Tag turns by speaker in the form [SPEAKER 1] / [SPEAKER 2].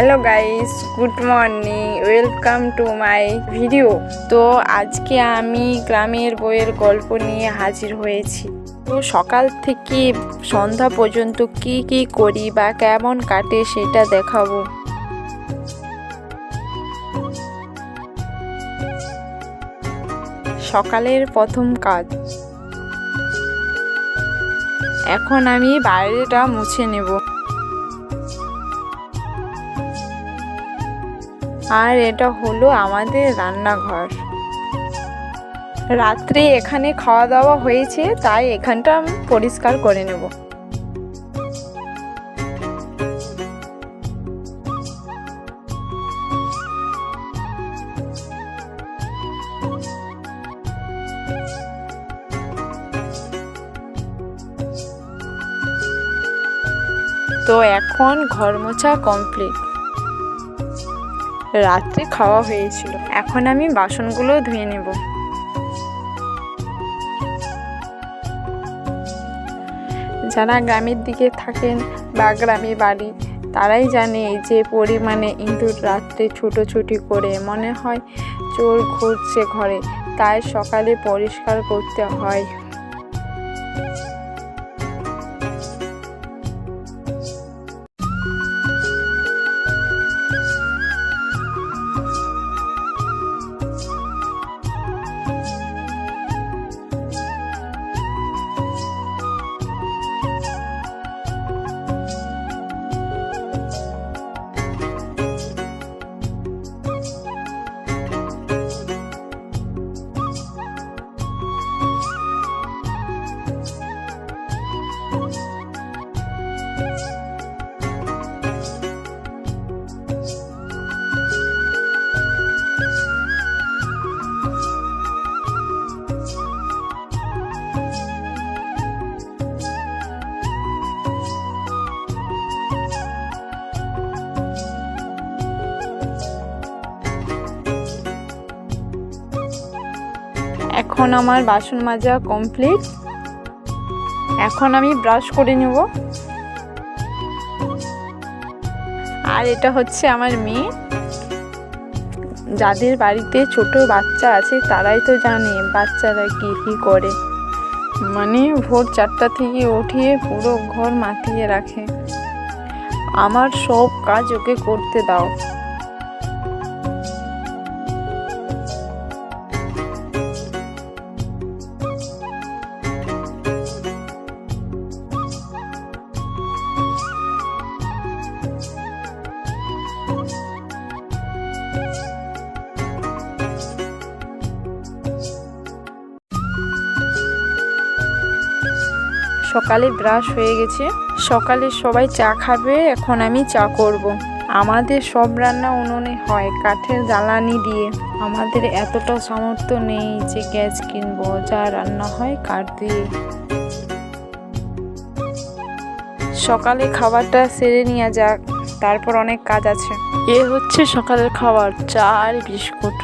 [SPEAKER 1] Hello guys, good morning, welcome to my video. তো আজকে আমি গ্রামের বইয়ের গল্প নিয়ে হাজির হয়েছি। তো সকাল থেকে সন্ধ্যা পর্যন্ত কি কি করি বা কেমন কাটে সেটা দেখাবো। সকালের প্রথম কাজ, এখন আমি বাইরেটা মুছে নেব। আর এটা হলো আমাদের রান্নাঘর। রাত্রে এখানে খাওয়া দাওয়া হয়েছে, তাই এখানটা আমি পরিষ্কার করে নেব। তো এখন ঘর মোছা কমপ্লিট। রাত্রে খাওয়া হয়েছিল, এখন আমি বাসনগুলো ধুয়ে নেব। যারা গ্রামের দিকে থাকেন বা গ্রামে বাড়ি, তারাই জানে যে পরিমাণে ইঁদুর রাত্রে ছুটোছুটি করে, মনে হয় চোর ঘুরছে ঘরে, তাই সকালে পরিষ্কার করতে হয়। এখন আমার বাসন মাজা কমপ্লিট। এখন আমি ব্রাশ করে নেব। আর এটা হচ্ছে আমার মেয়ে। যাদের বাড়িতে ছোট বাচ্চা আছে তারাই তো জানে বাচ্চারা কি কি করে। মানে ভোর 4টা থেকে উঠিয়ে পুরো ঘর মাতিয়ে রাখে। আমার সব কাজ ওকে করতে দাও। সকালে ব্রাশ হয়ে গেছে। সকালে সবাই চা খাবে, এখন আমি চা করব। আমাদের সব রান্না উনুনে হয়, কাঠের জ্বালানি দিয়ে। আমাদের এতটা সামর্থ্য নেই যে গ্যাস কিনবো, যা রান্না হয় কাঠ দিয়ে। সকালে খাবারটা সেরে নেওয়া যাক, তারপর অনেক কাজ আছে। এ হচ্ছে সকালের খাবার, চা আর বিস্কুট।